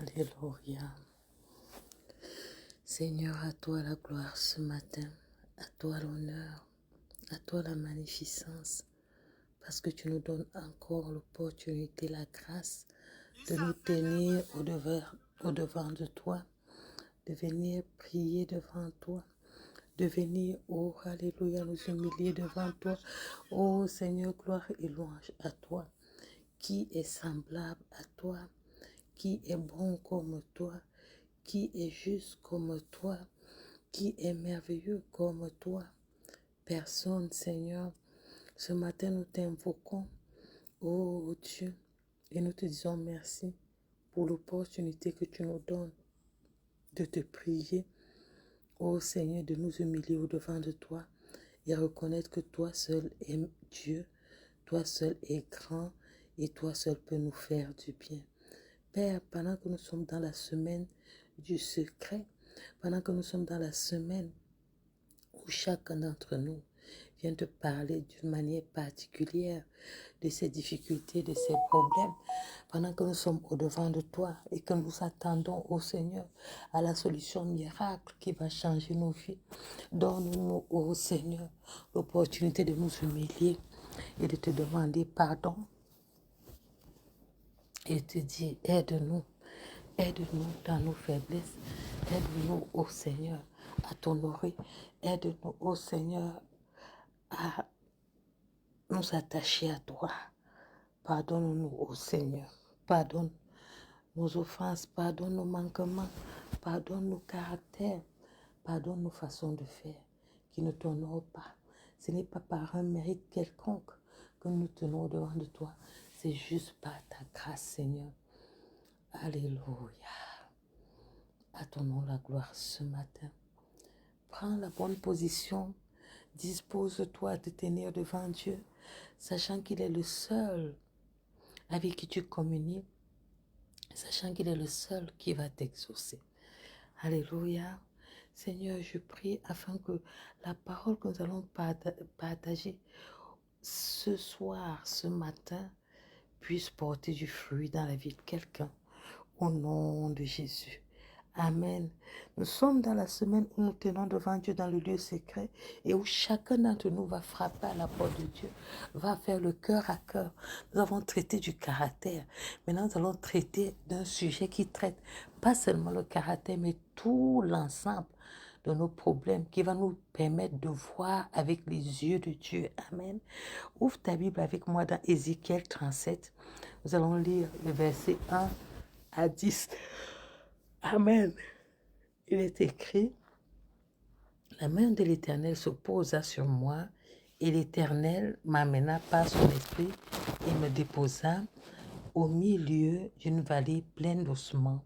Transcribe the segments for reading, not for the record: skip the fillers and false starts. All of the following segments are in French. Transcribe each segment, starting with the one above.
Alléluia. Seigneur, à toi la gloire ce matin, à toi l'honneur, à toi la magnificence, parce que tu nous donnes encore l'opportunité, la grâce de nous tenir au-devant de toi, de venir prier devant toi, de venir, oh Alléluia, nous humilier devant toi. Oh Seigneur, gloire et louange à toi, qui est semblable à toi, qui est bon comme toi, qui est juste comme toi, qui est merveilleux comme toi. Personne, Seigneur. Ce matin, nous t'invoquons, oh Dieu, et nous te disons merci pour l'opportunité que tu nous donnes de te prier, oh Seigneur, de nous humilier au-devant de toi et reconnaître que toi seul es Dieu, toi seul es grand et toi seul peux nous faire du bien. Père, pendant que nous sommes dans la semaine du secret, pendant que nous sommes dans la semaine où chacun d'entre nous vient te parler d'une manière particulière de ses difficultés, de ses problèmes, pendant que nous sommes au-devant de toi et que nous attendons au Seigneur à la solution miracle qui va changer nos vies. Donne-nous, au Seigneur, l'opportunité de nous humilier et de te demander pardon et te dire aide-nous. Aide-nous dans nos faiblesses. Aide-nous, ô Seigneur, à t'honorer. Aide-nous, ô Seigneur, à nous attacher à toi. Pardonne-nous, ô Seigneur. Pardonne nos offenses, pardonne nos manquements, pardonne nos caractères, pardonne nos façons de faire qui ne t'honorent pas. Ce n'est pas par un mérite quelconque que nous tenons devant de toi. C'est juste par ta grâce, Seigneur. Alléluia. À ton nom la gloire ce matin. Prends la bonne position. Dispose-toi à te tenir devant Dieu, sachant qu'il est le seul avec qui tu communies, sachant qu'il est le seul qui va t'exaucer. Alléluia. Seigneur, je prie afin que la parole que nous allons partager ce soir, ce matin, puisse porter du fruit dans la vie de quelqu'un. Au nom de Jésus. Amen. Nous sommes dans la semaine où nous tenons devant Dieu dans le lieu secret et où chacun d'entre nous va frapper à la porte de Dieu, va faire le cœur à cœur. Nous avons traité du caractère. Maintenant, nous allons traiter d'un sujet qui traite pas seulement le caractère, mais tout l'ensemble de nos problèmes qui va nous permettre de voir avec les yeux de Dieu. Amen. Ouvre ta Bible avec moi dans Ézéchiel 37. Nous allons lire le verset 1 à 10. Amen. Il est écrit, la main de l'Éternel se posa sur moi et l'Éternel m'amena par son esprit et me déposa au milieu d'une vallée pleine d'ossements.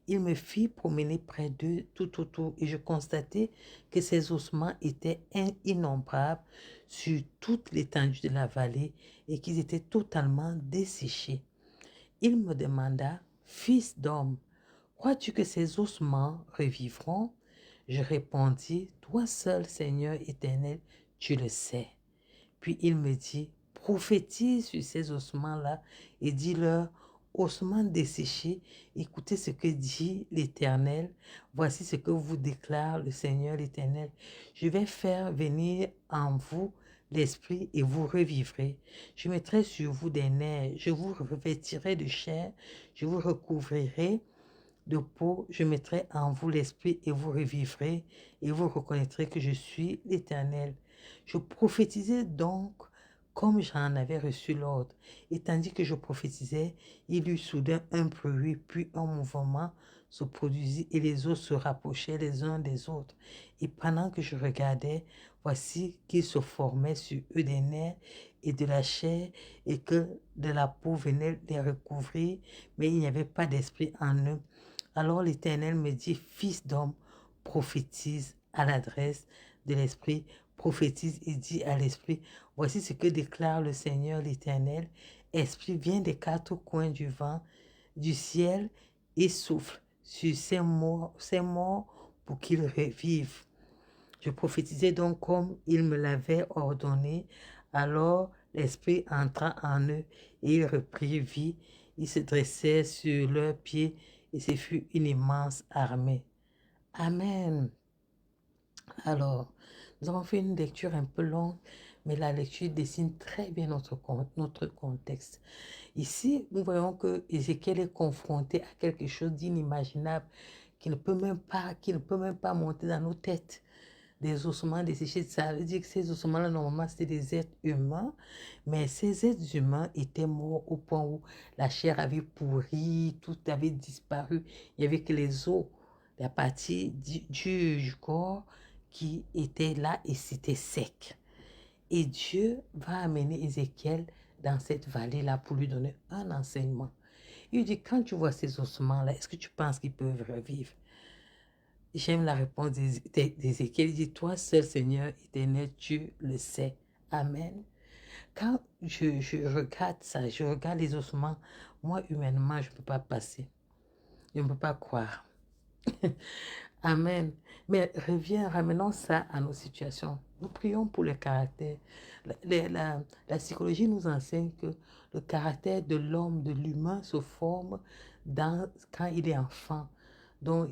Il me fit promener près d'eux tout autour et je constatai que ces ossements étaient innombrables sur toute l'étendue de la vallée et qu'ils étaient totalement desséchés. Il me demanda, fils d'homme, crois-tu que ces ossements revivront? Je répondis, toi seul, Seigneur éternel, tu le sais. Puis il me dit, prophétise sur ces ossements-là et dis-leur, ossements desséchés, écoutez ce que dit l'Éternel. Voici ce que vous déclare le Seigneur l'Éternel. Je vais faire venir en vous l'esprit et vous revivrez. Je mettrai sur vous des nerfs, je vous revêtirai de chair, je vous recouvrirai de peau, je mettrai en vous l'esprit et vous revivrez et vous reconnaîtrez que je suis l'Éternel. Je prophétisais donc comme j'en avais reçu l'ordre. Et tandis que je prophétisais, il y eut soudain un bruit, puis un mouvement se produisit et les os se rapprochaient les uns des autres. Et pendant que je regardais, voici qu'ils se formaient sur eux des nerfs et de la chair et que de la peau venait les recouvrir, mais il n'y avait pas d'esprit en eux. Alors l'Éternel me dit, fils d'homme, prophétise à l'adresse de l'Esprit, prophétise et dit à l'Esprit, voici ce que déclare le Seigneur l'Éternel, Esprit vient des quatre coins du vent, du ciel, et souffle sur ces morts pour qu'ils revivent. Je prophétisais donc comme il me l'avait ordonné, alors l'Esprit entra en eux et ils reprirent vie, ils se dressèrent sur leurs pieds et ce fut une immense armée. Amen. Alors, nous avons fait une lecture un peu longue, mais la lecture dessine très bien notre contexte. Ici, nous voyons que Ézéchiel est confronté à quelque chose d'inimaginable qui ne peut même pas monter dans nos têtes. Des ossements desséchés, ça veut dire que ces ossements-là, normalement, c'était des êtres humains, mais ces êtres humains étaient morts au point où la chair avait pourri, tout avait disparu. Il n'y avait que les os, la partie du corps qui était là et c'était sec. Et Dieu va amener Ézéchiel dans cette vallée-là pour lui donner un enseignement. Il dit, quand tu vois ces ossements-là, est-ce que tu penses qu'ils peuvent revivre? J'aime la réponse d'Ézéchiel. Il dit, toi seul, Seigneur éternel, tu le sais. Amen. Quand je regarde ça, je regarde les ossements, moi, humainement, je ne peux pas passer. Je ne peux pas croire. Amen. Mais ramenons ça à nos situations. Nous prions pour le caractère. La psychologie nous enseigne que le caractère de l'homme, de l'humain, se forme quand il est enfant. Donc,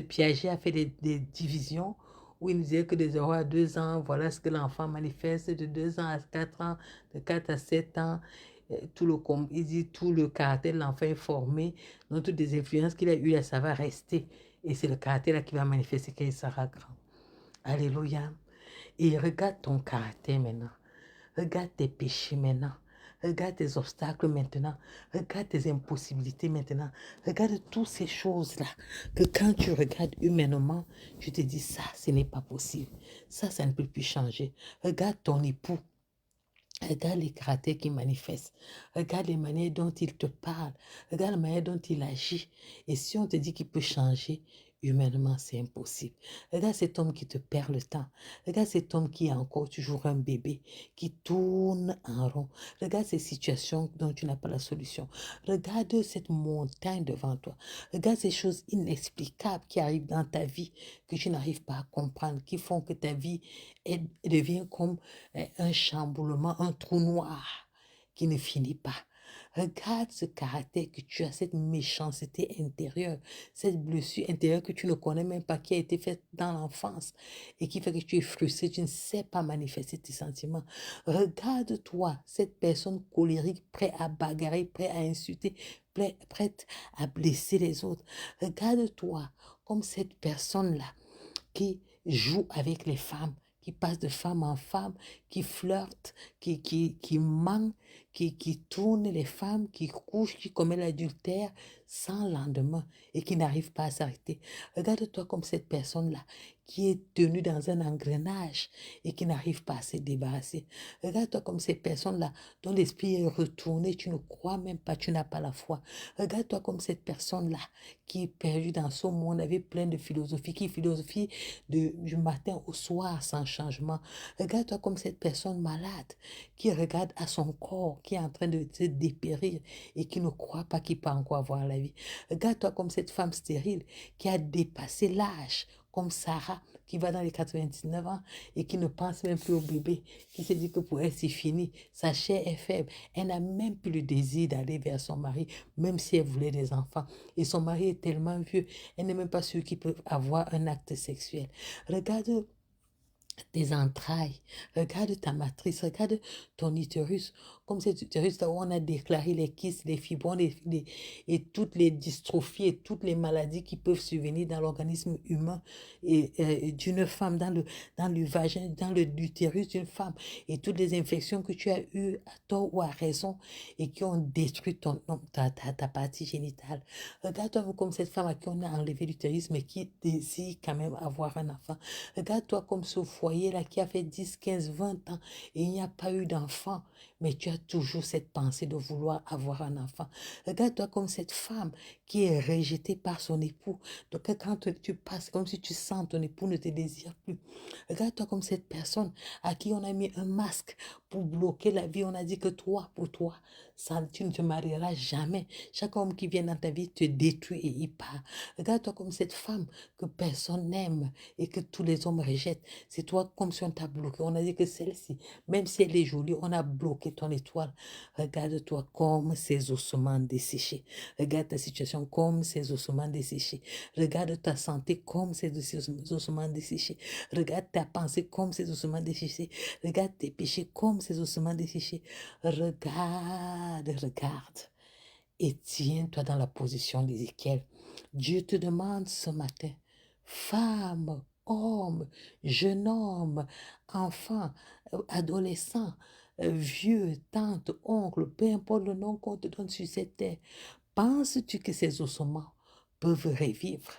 Piaget a fait des divisions où il nous disait que des 0 à 2 ans, voilà ce que l'enfant manifeste, de 2 ans à 4 ans, de 4 à 7 ans. Il dit tout le caractère de l'enfant est formé, donc toutes les influences qu'il a eues, ça va rester. Et c'est le caractère là qui va manifester quand il sera grand. Alléluia. Et regarde ton caractère maintenant. Regarde tes péchés maintenant. Regarde tes obstacles maintenant. Regarde tes impossibilités maintenant. Regarde toutes ces choses-là que quand tu regardes humainement, tu te dis ça, ce n'est pas possible. Ça ne peut plus changer. Regarde ton époux. Regarde les caractères qu'il manifeste. Regarde les manières dont il te parle. Regarde la manière dont il agit. Et si on te dit qu'il peut changer, humainement, c'est impossible. Regarde cet homme qui te perd le temps. Regarde cet homme qui est encore toujours un bébé, qui tourne en rond. Regarde ces situations dont tu n'as pas la solution. Regarde cette montagne devant toi. Regarde ces choses inexplicables qui arrivent dans ta vie, que tu n'arrives pas à comprendre, qui font que ta vie devient comme un chamboulement, un trou noir qui ne finit pas. Regarde ce caractère que tu as, cette méchanceté intérieure, cette blessure intérieure que tu ne connais même pas, qui a été faite dans l'enfance et qui fait que tu es frustré, tu ne sais pas manifester tes sentiments. Regarde-toi, cette personne colérique, prête à bagarrer, prête à insulter, prête à blesser les autres. Regarde-toi comme cette personne-là qui joue avec les femmes, qui passe de femme en femme, qui flirte, qui ment, qui tourne les femmes, qui couche, qui commet l'adultère sans lendemain et qui n'arrive pas à s'arrêter. Regarde-toi comme cette personne-là qui est tenue dans un engrenage et qui n'arrive pas à se débarrasser. Regarde-toi comme ces personnes-là dont l'esprit est retourné, tu ne crois même pas, tu n'as pas la foi. Regarde-toi comme cette personne-là qui est perdue dans ce monde avec plein de philosophie, qui philosophie du matin au soir sans changement. Regarde-toi comme cette personne malade qui regarde à son corps, qui est en train de se dépérir et qui ne croit pas qu'il peut encore avoir la vie. Regarde-toi comme cette femme stérile qui a dépassé l'âge, comme Sarah, qui va dans les 99 ans et qui ne pense même plus au bébé, qui se dit que pour elle, c'est fini. Sa chair est faible. Elle n'a même plus le désir d'aller vers son mari, même si elle voulait des enfants. Et son mari est tellement vieux, elle n'est même pas sûre qu'il peut avoir un acte sexuel. Regarde tes entrailles, regarde ta matrice, regarde ton utérus, comme cet utérus là où on a déclaré les kystes, les fibromes et toutes les dystrophies et toutes les maladies qui peuvent survenir dans l'organisme humain et d'une femme, dans le vagin, dans l'utérus d'une femme, et toutes les infections que tu as eues à tort ou à raison et qui ont détruit ta partie génitale. Regarde-toi comme cette femme à qui on a enlevé l'utérus mais qui désire quand même avoir un enfant. Regarde-toi comme ce foyer-là qui a fait 10, 15, 20 ans et il n'y a pas eu d'enfant, mais tu as toujours cette pensée de vouloir avoir un enfant. Regarde-toi comme cette femme qui est rejetée par son époux. Donc quand tu passes, comme si tu sens ton époux ne te désire plus. Regarde-toi comme cette personne à qui on a mis un masque pour bloquer la vie. On a dit que toi, pour toi, ça, tu ne te marieras jamais. Chaque homme qui vient dans ta vie te détruit et il part. Regarde-toi comme cette femme que personne n'aime et que tous les hommes rejettent. C'est toi comme si on t'a bloqué. On a dit que celle-ci, même si elle est jolie, on a bloqué ton étoile. Regarde-toi comme ces ossements desséchés. Regarde ta situation comme ces ossements desséchés. Regarde ta santé comme ces ossements desséchés. Regarde ta pensée comme ces ossements desséchés. Regarde tes péchés comme ces ossements desséchés. Regarde. Et tiens-toi dans la position d'Ézéchiel. Dieu te demande ce matin, femme, homme, jeune homme, enfant, adolescent, vieux, tante, oncle, peu importe le nom qu'on te donne sur cette terre, penses-tu que ces ossements peuvent revivre?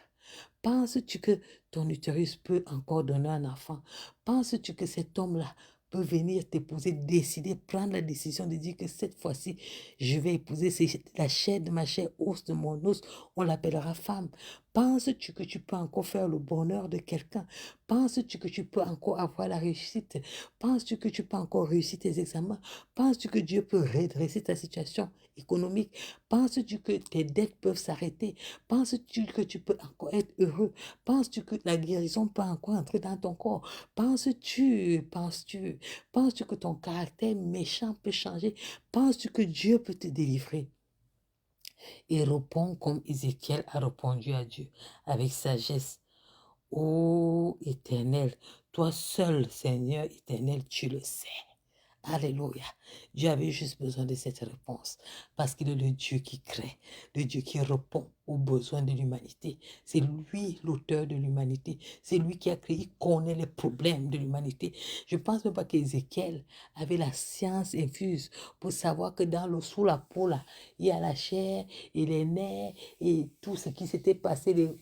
Penses-tu que ton utérus peut encore donner un enfant? Penses-tu que cet homme-là peut venir t'épouser, décider, prendre la décision de dire que cette fois-ci, je vais épouser, c'est la chair de ma chair, os de mon os, on l'appellera femme. Penses-tu que tu peux encore faire le bonheur de quelqu'un? Penses-tu que tu peux encore avoir la réussite? Penses-tu que tu peux encore réussir tes examens? Penses-tu que Dieu peut redresser ta situation économique? Penses-tu que tes dettes peuvent s'arrêter? Penses-tu que tu peux encore être heureux? Penses-tu que la guérison peut encore entrer dans ton corps? Penses-tu que ton caractère méchant peut changer? Penses-tu que Dieu peut te délivrer? Et réponds comme Ézéchiel a répondu à Dieu, avec sagesse. Ô Éternel, toi seul, Seigneur éternel, tu le sais. Alléluia. Dieu avait juste besoin de cette réponse parce qu'il est le Dieu qui crée, le Dieu qui répond aux besoins de l'humanité. C'est lui l'auteur de l'humanité. C'est lui qui a créé, il connaît les problèmes de l'humanité. Je ne pense même pas qu'Ézéchiel avait la science infuse pour savoir que dans le sous la peau, là, il y a la chair et les nerfs et tout ce qui s'était passé,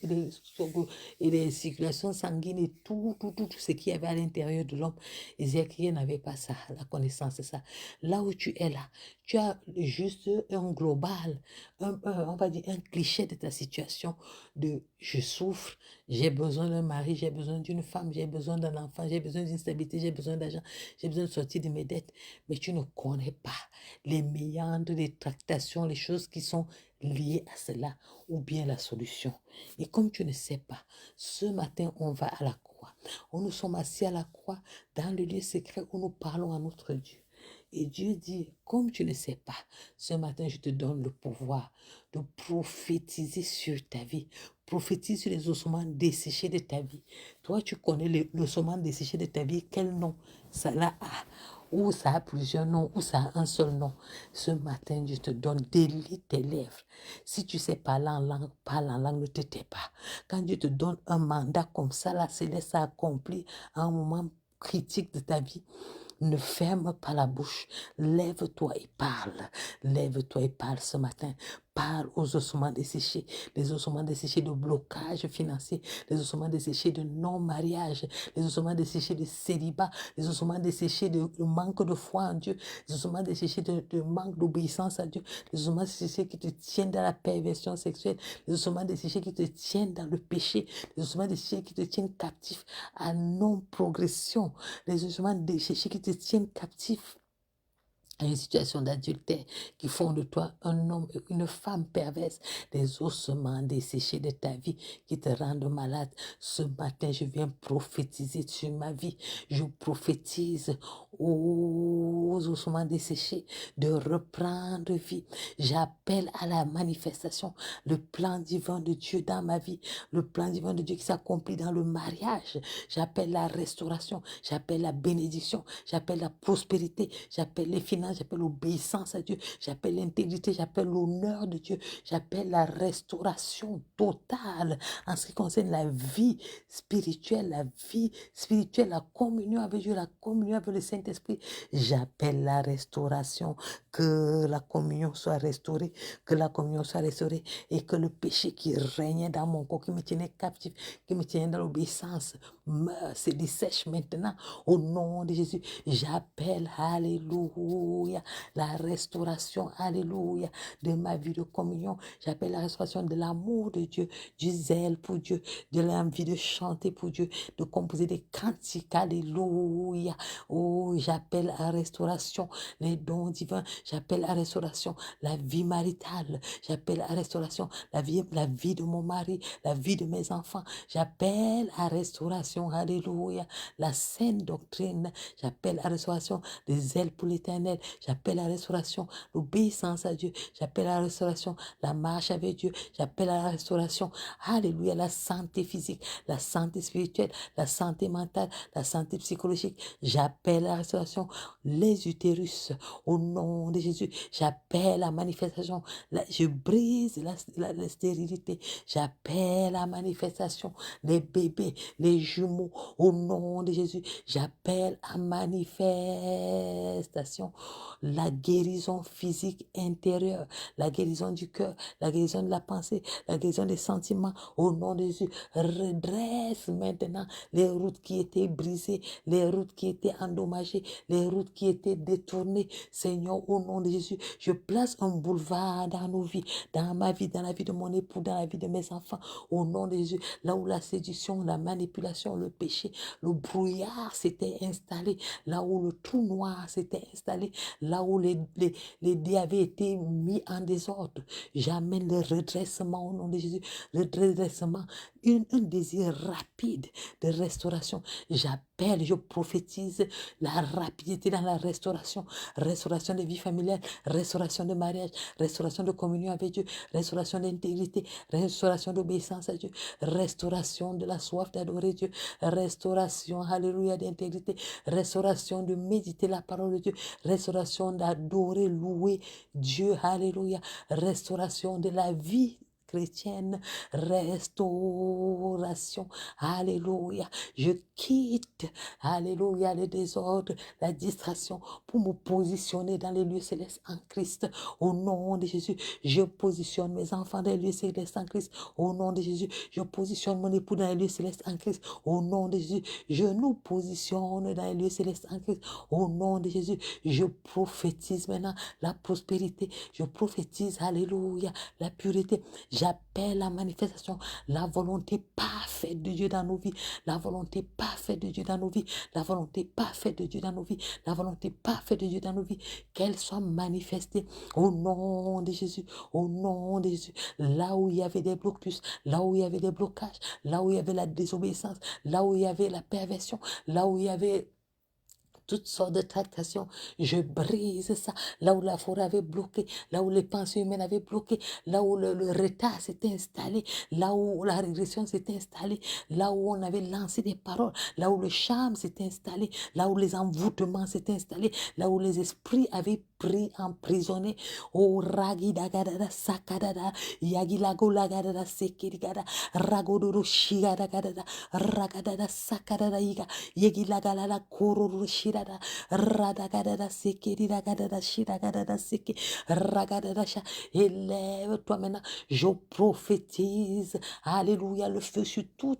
les circulations sanguines et tout ce qu'il y avait à l'intérieur de l'homme. Ézéchiel n'avait pas ça, la connaissance de ça. Là où tu es là, tu as juste un global, on va dire un cliché de ta situation de je souffre, j'ai besoin d'un mari, j'ai besoin d'une femme, j'ai besoin d'un enfant, j'ai besoin d'une stabilité, j'ai besoin d'argent, j'ai besoin de sortir de mes dettes. Mais tu ne connais pas les méandres, les tractations, les choses qui sont liées à cela ou bien la solution. Et comme tu ne sais pas, ce matin, on va à la croix. On nous sommes assis à la croix dans le lieu secret où nous parlons à notre Dieu. Et Dieu dit, comme tu ne sais pas, ce matin, je te donne le pouvoir de prophétiser sur ta vie. Prophétise sur les ossements desséchés de ta vie. Toi, tu connais les ossements desséchés de ta vie. Quel nom ça a? Ou ça a plusieurs noms, ou ça a un seul nom. Ce matin, je te donne, délie tes lèvres. Si tu sais parler en langue, parle en langue, ne te tais pas. Quand Dieu te donne un mandat comme ça, là, c'est laisse ça accomplir à un moment critique de ta vie. Ne ferme pas la bouche. Lève-toi et parle. Lève-toi et parle ce matin. Parle aux ossements desséchés. Les ossements desséchés de blocage financier. Les ossements desséchés de non-mariage. Les ossements desséchés de célibat. Les ossements desséchés de manque de foi en Dieu. Les ossements desséchés de manque d'obéissance à Dieu. Les ossements desséchés qui te tiennent dans la perversion sexuelle. Les ossements desséchés qui te tiennent dans le péché. Les ossements desséchés qui te tiennent captif à non-progression. Les ossements desséchés qui te tiennent captif à une situation d'adultère qui font de toi un homme et une femme perverse, des ossements desséchés de ta vie qui te rendent malade. Ce matin, je viens prophétiser sur ma vie. Je prophétise aux ossements desséchés de reprendre vie. J'appelle à la manifestation le plan divin de Dieu dans ma vie, le plan divin de Dieu qui s'accomplit dans le mariage. J'appelle la restauration, j'appelle la bénédiction, j'appelle la prospérité, j'appelle les finances, j'appelle l'obéissance à Dieu, j'appelle l'intégrité, j'appelle l'honneur de Dieu, j'appelle la restauration totale en ce qui concerne la vie spirituelle, la communion avec Dieu, la communion avec le Saint-Esprit. J'appelle la restauration, que la communion soit restaurée, que la communion soit restaurée et que le péché qui régnait dans mon corps, qui me tenait captif, qui me tenait dans l'obéissance, meurt, se dessèche maintenant au nom de Jésus. J'appelle, alléluia, alléluia, la restauration, alléluia, de ma vie de communion. J'appelle la restauration de l'amour de Dieu, du zèle pour Dieu, de l'envie de chanter pour Dieu, de composer des cantiques, alléluia. Oh, j'appelle à restauration les dons divins, j'appelle à restauration la vie maritale, j'appelle à restauration la vie de mon mari, la vie de mes enfants, j'appelle à restauration, alléluia, la saine doctrine, j'appelle à restauration des ailes pour l'éternel, j'appelle à restauration l'obéissance à Dieu, j'appelle à restauration la marche avec Dieu, j'appelle à la restauration, alléluia, la santé physique, la santé spirituelle, la santé mentale, la santé psychologique, j'appelle à la restauration les utérus, au nom de Jésus, j'appelle la manifestation, je brise la stérilité, j'appelle la manifestation, les bébés, les jumeaux, au nom de Jésus, j'appelle à manifestation la guérison physique intérieure, la guérison du cœur, la guérison de la pensée, la guérison des sentiments, au nom de Jésus, redresse maintenant les routes qui étaient brisées, les routes qui étaient endommagées, les routes qui étaient détournées, Seigneur, au nom de Jésus, je place un boulevard dans nos vies, dans ma vie, dans la vie de mon époux, dans la vie de mes enfants, au nom de Jésus, là où la séduction, la manipulation, le péché, le brouillard s'était installé, là où le trou noir s'était installé, là où les dés avaient été mis en désordre, j'amène le redressement au nom de Jésus, le redressement, un désir rapide de restauration, j'appelle, je prophétise la rapidité dans la restauration, restauration de vie familiale, restauration de mariage, restauration de communion avec Dieu, restauration d'intégrité, restauration d'obéissance à Dieu, restauration de la soif d'adorer Dieu, restauration, alléluia, d'intégrité, restauration de méditer la parole de Dieu, restauration d'adorer, louer Dieu, alléluia, restauration de la vie chrétienne, restauration, alléluia, je quitte, alléluia, le désordre, la distraction, pour me positionner dans les lieux célestes en Christ, au nom de Jésus, je positionne mes enfants dans les lieux célestes en Christ, au nom de Jésus, je positionne mon époux dans les lieux célestes en Christ, au nom de Jésus, je nous positionne dans les lieux célestes en Christ, au nom de Jésus, je prophétise maintenant la prospérité, je prophétise, alléluia, la pureté, j'appelle la manifestation, la volonté parfaite de Dieu dans nos vies, la volonté parfaite de Dieu dans nos vies, la volonté parfaite de Dieu dans nos vies, la volonté parfaite de Dieu dans nos vies, qu'elle soit manifestée au nom de Jésus, au nom de Jésus, là où il y avait des blocus, là où il y avait des blocages, là où il y avait la désobéissance, là où il y avait la perversion, là où il y avait toutes sortes de tractations, je brise ça, là où la forêt avait bloqué, là où les pensées humaines avaient bloqué, là où le retard s'était installé, là où la régression s'était installée, là où on avait lancé des paroles, là où le charme s'était installé, là où les envoûtements s'étaient installés, là où les esprits avaient pris emprisonné, oh ragi dagadada sakadada, yagilago lagadada sekirigada, ragodoro shigada gadada, ragadada sakadada yiga, yegilagalala kororo shirada, radagadada sekiridagadada shiragadada seki, ragadada sha, élève-toi maintenant, je prophétise, alléluia, le feu sur tout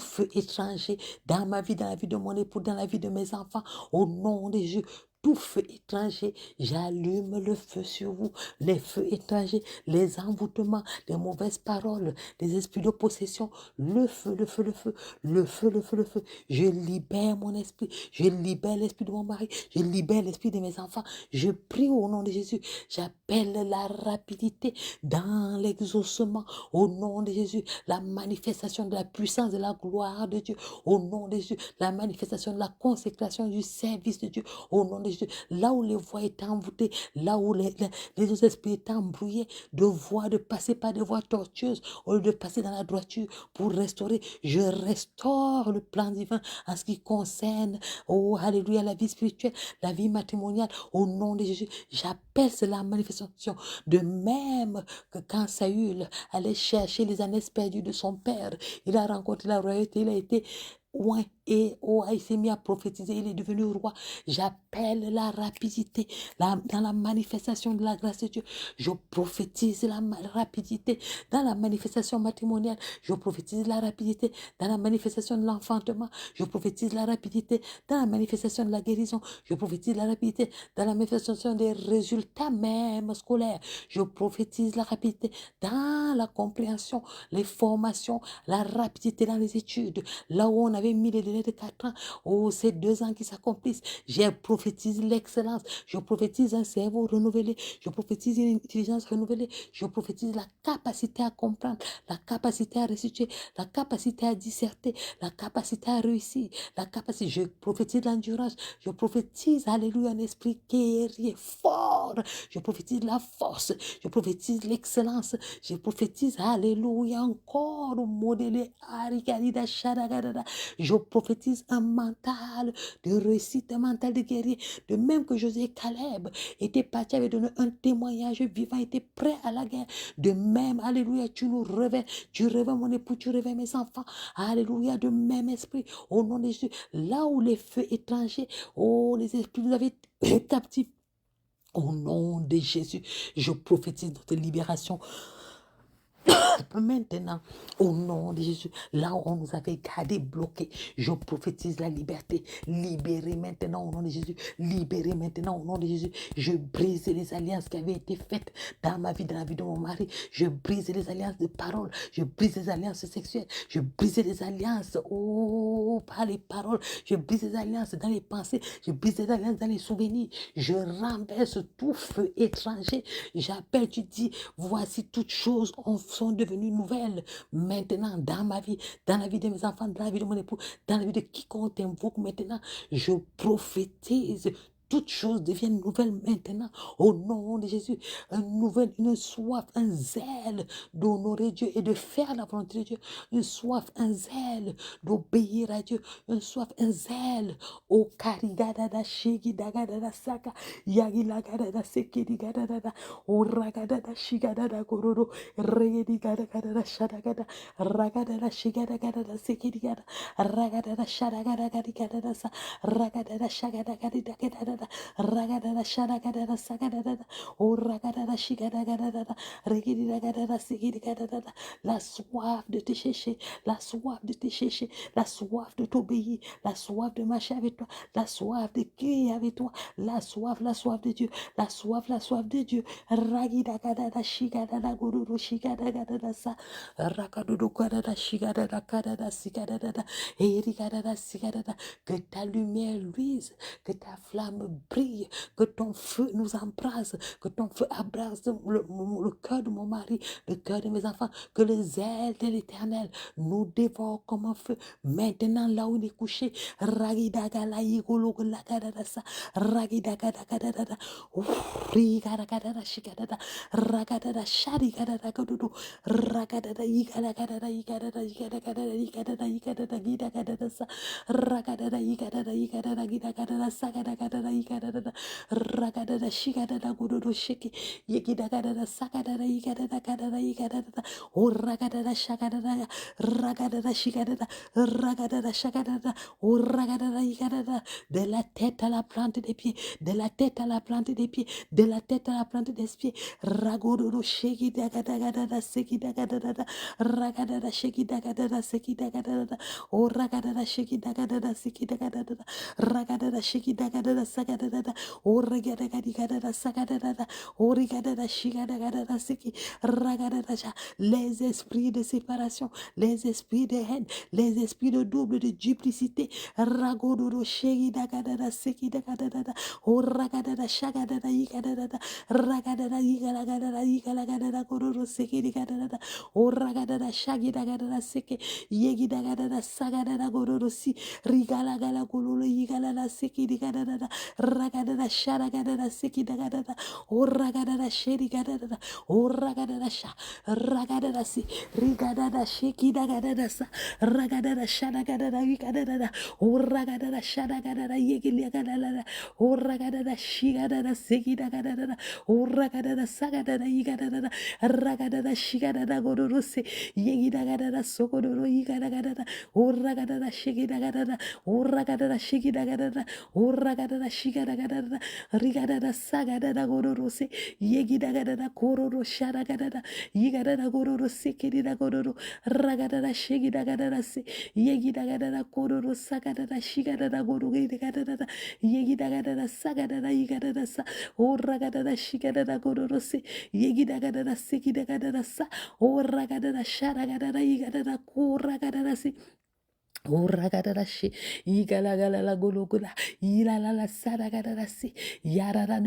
feu étranger dans ma vie, dans la vie de mon époux, dans la vie de mes enfants, au nom de Jésus, tout feu étranger, j'allume le feu sur vous, les feux étrangers, les envoûtements, les mauvaises paroles, les esprits de possession, le feu, le feu, le feu, le feu, le feu, le feu, je libère mon esprit, je libère l'esprit de mon mari, je libère l'esprit de mes enfants, je prie au nom de Jésus, j'appelle la rapidité dans l'exaucement, au nom de Jésus, la manifestation de la puissance de la gloire de Dieu, au nom de Jésus, la manifestation de la consécration du service de Dieu, au nom de Jésus, là où les voies étaient envoûtées, là où les autres esprits étaient embrouillés, de passer par des voies tortueuses, au lieu de passer dans la droiture pour restaurer, je restaure le plan divin en ce qui concerne, oh alléluia, la vie spirituelle, la vie matrimoniale, au nom de Jésus, j'appelle cela manifestation, de même que quand Saül allait chercher les ânes perdus de son père, il a rencontré la royauté, il a été Ouais, et oh, il s'est mis à prophétiser, il est devenu roi. J'appelle la rapidité dans la manifestation de la grâce de Dieu. Je prophétise la rapidité dans la manifestation matrimoniale. Je prophétise la rapidité dans la manifestation de l'enfantement. Je prophétise la rapidité dans la manifestation de la guérison. Je prophétise la rapidité dans la manifestation des résultats même scolaires. Je prophétise la rapidité dans la compréhension, les formations, la rapidité dans les études. Là où on avait mis les délais de 4 ans, oh, c'est 2 ans qui s'accomplissent. Je prophétise l'excellence. Je prophétise un cerveau renouvelé. Je prophétise une intelligence renouvelée. Je prophétise la capacité à comprendre, la capacité à restituer, la capacité à disserter, la capacité à réussir, la capacité. Je prophétise l'endurance. Je prophétise, alléluia, un esprit guerrier fort. Je prophétise la force. Je prophétise l'excellence. Je prophétise, alléluia, encore modélé. Je prophétise un mental de réussite, un mental de guerrier. De même que Josué et Caleb étaient partis, avaient donné un témoignage vivant, étaient prêts à la guerre. De même, alléluia, tu réveilles mon époux, tu réveilles mes enfants. Alléluia, de même esprit, au nom de Jésus. Là où les feux étrangers, oh, les esprits vous avez captifs. Au nom de Jésus, je prophétise notre libération maintenant, au nom de Jésus, là où on nous avait gardés bloqués, je prophétise la liberté. Libérez maintenant au nom de Jésus. Libérez maintenant au nom de Jésus. Je brise les alliances qui avaient été faites dans ma vie, dans la vie de mon mari. Je brise les alliances de parole. Je brise les alliances sexuelles. Je brise les alliances, oh, par les paroles. Je brise les alliances dans les pensées. Je brise les alliances dans les souvenirs. Je renverse tout feu étranger. J'appelle, tu dis, voici toutes choses sont devenues nouvelles maintenant dans ma vie, dans la vie de mes enfants, dans la vie de mon époux, dans la vie de quiconque invoque maintenant. Je prophétise. Toutes choses deviennent nouvelles maintenant. Au nom de Jésus, une soif, un zèle d'honorer Dieu et de faire la volonté de Dieu. Une soif, un zèle d'obéir à Dieu. Une soif, un zèle. O karigadada shigidagadada saka. Yagilagadada sekidigadada. O ragadada shigadada kororo. Regidigadagada shadagada. Ragadada shigadagada sekidigada. Ragadada shadagada sa. Ragadada shagadagada. Ragadada shadagadada sagadada. O ragadada shigadagada. Regidigadada sekidigada. La soif de te chercher. La soif de te chercher. La soif de t'obéir. La soif de marcher avec toi. La soif de crier avec toi. La soif de Dieu. La soif de Dieu. Ragida kadada shigadada gururu shigadada sa. Rakadudu kadada shigadada kadada sigadada. Erikadada sigadada. Que ta lumière luise. Que ta flamme brille. Que ton feu nous embrase. Que ton feu abrase le cœur de mon mari. Le cœur de mes enfants. Que les ailes de l'éternel nous dévorent comme un feu. Maintenant, là où il est couché, Ragidagala Yigulugulagadasa, Ragidagadagada, Rigadagada Shigadada, Ragadada Shadigadada Gudu, Ragadada Yigadagada Yigadada Yigadagada Yigadada Yigadada Gidagadasa, Ragadada Yigadada Yigadada Gidagadada Sagadagada Yigadada, Ragadada Shigadada Gudu Shiki, Yigadagada Sagadada Yigadada Yigadada, Ragadada Shagadada, Ragadada Shigadada, Ragadada Shagadada, Ragadada Yigadada, de la tête à la plante des pieds, de la tête à la plante des pieds, de la tête à la plante des pieds, Ragodo Sheki Dagadagada Seki Dagadada, Ragadada Sheki Dagadada Seki Dagadada, O Ragadada Sheki Dagadada Seki Dagadada, Ragadada Sheki Dagadada Sagadada, O Ragadada Sagadada, O Rigadada Shigadagada Seki, Ragadada, les esprits de séparation, les esprits de haine, les esprits de double, de duplicité, Ragodo Sheki Dagadada Seki Dagadada, O Ragadada Shagadada Yigadada, Ragadada Yigadada Yigadada Guru Seki Digadada, O Ragadada Shagi Dagadada Seki, Yegi Dagadada Sagadada Guru Si, Rigalagala Guru Yigalada Seki Digadada, ragadada sharagadada sikidagadada uragadada shirigadada uragadada sha ragadada si rigadada shikidagadada sa ragadada sharagadada wigadada uragadada sharagadada yigiligadada uragadada shigadada sikidagadada uragadada sagadada yigadada ragadada shigadada gororose yigidagadada sokodoro yigadada uragadada shigidagadada uragadada shigidagadada uragadada shigadada rigadada sagadada gororose yigidagadada kororo sharagadada yigadada gororo sekirida gororo ragadada shigidagadada se yigidagadada kororo sagadada shigadada gororo yigadada yigidagadada sagadada yigadada sa uragadada shigadada gororo se yigidagadada sekidagadada sa uragadada sharagadada yigadada kuragadada se Uragadarashi, Igalagala Gologola, Ilalala Sadagadarashi, Yarada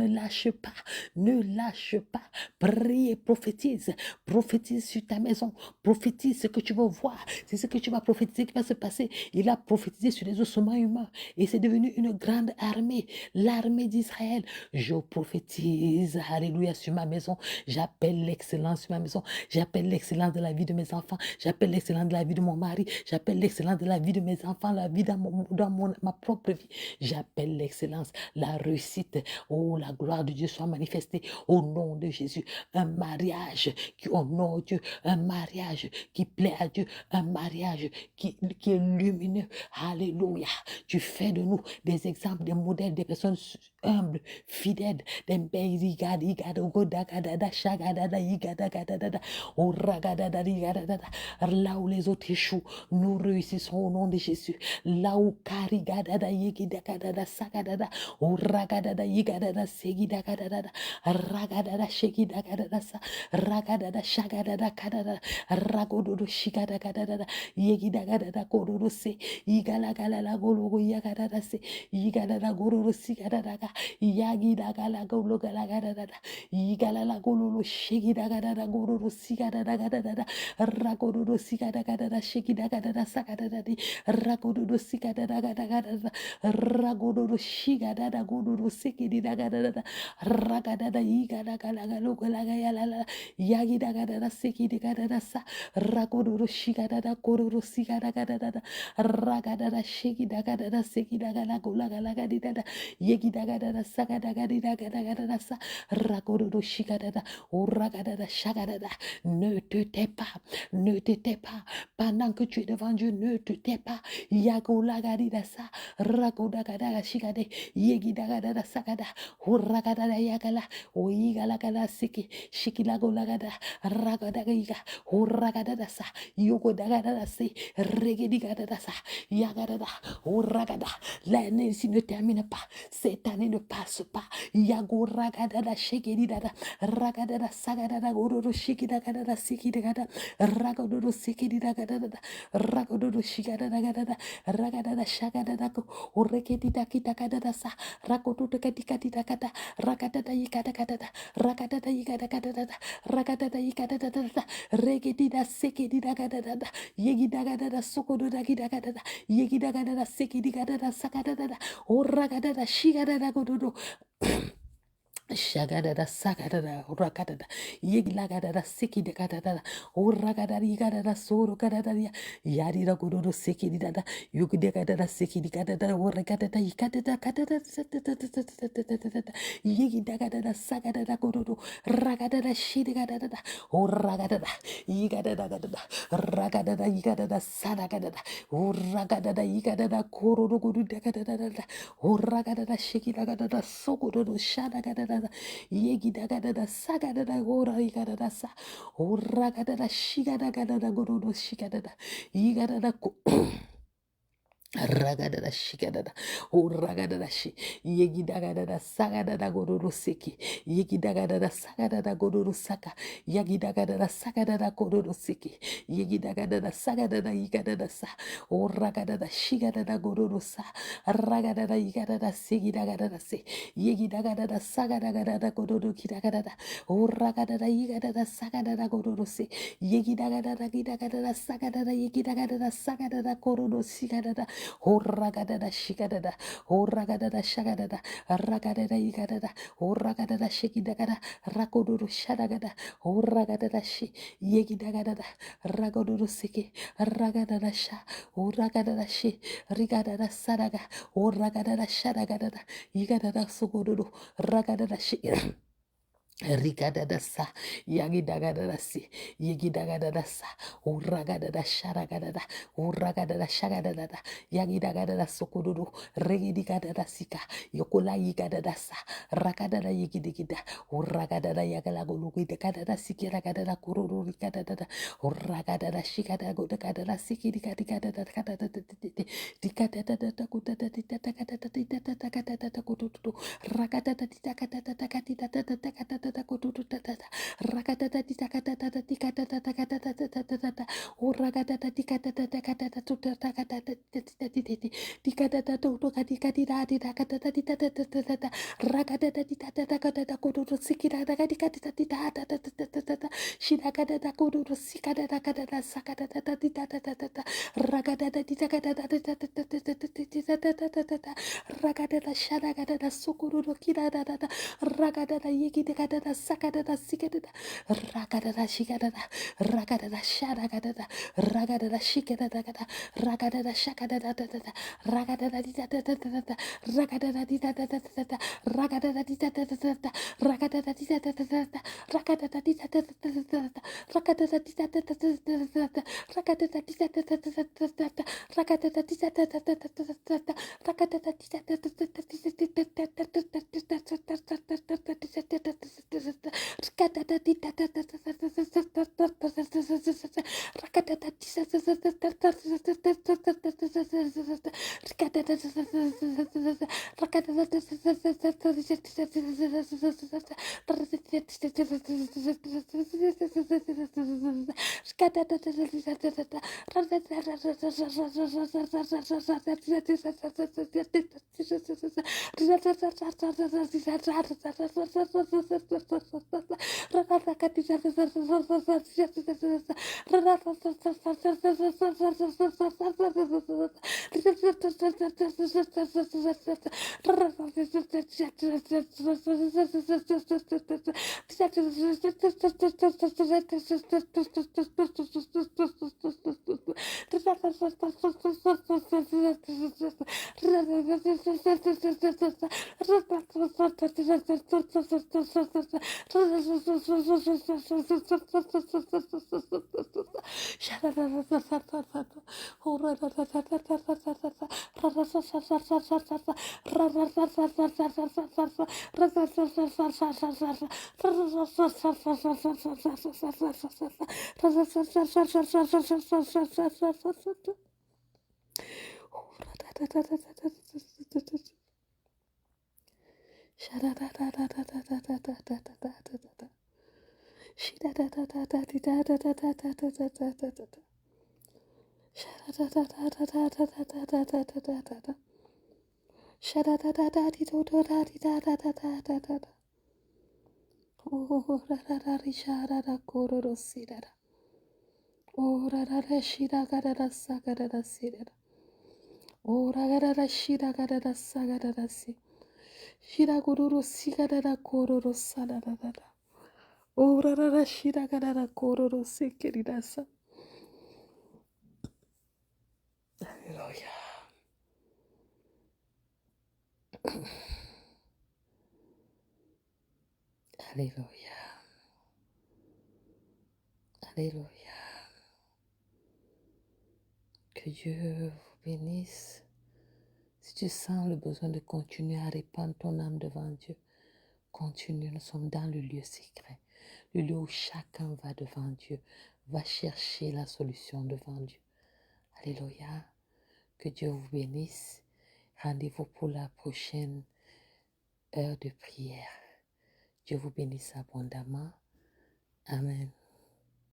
ne lâche pas, prie, prophétise, prophétise sur ta maison, prophétise ce que tu vas voir, c'est ce que tu vas prophétiser qui va se passer. Il a prophétisé sur les ossements humains et c'est devenu une grande armée, l'armée d'Israël. Je prophétise, alléluia, sur ma maison, j'appelle l'excellence sur ma maison, j'appelle l'excellence de la vie de mes enfants, j'appelle l'excellence de la vie de mon mari, j'appelle l'excellence de la vie de mes enfants, la vie ma propre vie. J'appelle l'excellence, la réussite. Oh, la gloire de Dieu soit manifestée au nom de Jésus. Un mariage qui honore Dieu, un mariage qui plaît à Dieu, un mariage qui est lumineux. Alléluia. Tu fais de nous des exemples, des modèles, des personnes humbles, fidèles, des là où les autres échouent, nous réussissons au nom de Jésus. Là où Karigadada Yegidagadada Sagadada, ou Ragadada Yigadada Segidagadada, Ragadada Shegidagadada Sa, Ragadada Shagadada Kadada, Ragododo Shigadagadada, Yegidagadada Kododo Se, Yigalagala Gologo Yagadada Se, Yigadada Goro Sigadadaga, Yagidagala Gologalagada, Yigalala Gololo Shegidagadada Goro Sigadadagadada, Ragododo Sigadagada Shegidagadada Sakadadi, Ragododo Sikadadagadada, Ragododo Shigadada Gododo Sekidagadada, Ragadada Yigadagalagalagayala, Yagidagadada Sekidagadada Sa, Ragododo Shigadada Gododo Sikadagadada, Ragadada Shegidagadada Sekidagalagalagada, Yegidagadada Sakadagadada Sa, Ragododo Shigadada, Ragadada Shagadada. Ne te tais pas, ne te tais pas. Pendant que tu es devant Dieu, ne te tais pas. Yagolagadida sa, ragodagada shigade, yegidagadada sagada, uragadada yagala, oyigalagada siki, shikilagolagada, ragadagaiga, uragadada sa, yogodagadada se, regedigadada sa, yagadada, uragada. L'année si ne termine pas, cette année ne passe pas. Yagoragadada shigedidada, ragadada sagadada, gororo shikidagada sikidagada, ragododo sikidagada, ragododo shigadagada, ragadada shagadada, ureketita kitakada sa, rakotuta katikata, rakatata yikadagada, rakatata yikadagada, rakatata yikadagada, regedida sekidagada, yegidagada, sokodagada, yegidagada, sekidagada, sakadada, uragadada, shigadada, gododo. Shagadada sagadada rakadada yiglagadada sikidakadada uragadada yigadada soro gadada yarira gododo sikidada yugidagadada sikidada uragadada yikadada kadada yigidagadada sagadada gododo ragadada shidigadada uragadada yigadada ragadada yigadada sadagadada uragadada yigadada korodo gododagadada uragadada shikidagadada sogododo shadagadada Yegidagadada sagadada gora yigadada sa uragadada shigadada gorodo shigadada yigadada Ragadada shigadada, ragadada shi, yegidagadada sagadada gororo seki, yegidagadada sagadada gororo saka, yegidagadada sagadada gororo seki, yegidagadada sagadada yigadada sa, ragadada shigadada gororo sa, ragadada yigadada segidagadada se, yegidagadada sagadada gororo kidagadada, ragadada yigadada sagadada gororo se, yegidagadada gidagadada sagadada yegidagadada sagadada gororo sigadada. Horagadada shigadada. Horagadada shagadada. Ragadada yigadada. Horagadada shikidagada. Rakoduru shadagada. Horagadada shi. Yegidagadada. Ragoduru siki. Ragadada sha. Horagadada shi. Rigadada sadaga. Horagadada shadagadada. Yigadada sugoduru. Ragadada shi. Rigadadasa, Yagidagadasi, Yigidagadasa, Uragadada Sharagadada, Uragadada Shagadada, Yagidagadada Sokudu, Regidigadasika, Yokola Yigadadasa, Rakadada Yigidigida, Uragadada Yagalagulugi, the Kadada Sikiragadada Kururu Rigadada, Uragadada Shikada Godakadada Sikidikadikada, Dikadada Kutu, Rakata Ragadada shadagadada sukuru kidada ragadada yigidada sakadada sikadada ragadada shigadada ragadada shadagadada ragadada shikadada ragadada shakadada ragadada didada ragadada didada ragadada didada ragadada didada ragadada didada ragadada didada ragadada didada ragadada didada Shira gururu sigadada kororo sadadada. Ora rara shira gadada kororo sekeridasa. Hallelujah. Alléluia. Alléluia. Que Dieu vous bénisse. Si tu sens le besoin de continuer à répandre ton âme devant Dieu, continue. Nous sommes dans le lieu secret, le lieu où chacun va devant Dieu, va chercher la solution devant Dieu. Alléluia. Que Dieu vous bénisse. Rendez-vous pour la prochaine heure de prière. Dieu vous bénisse abondamment. Amen.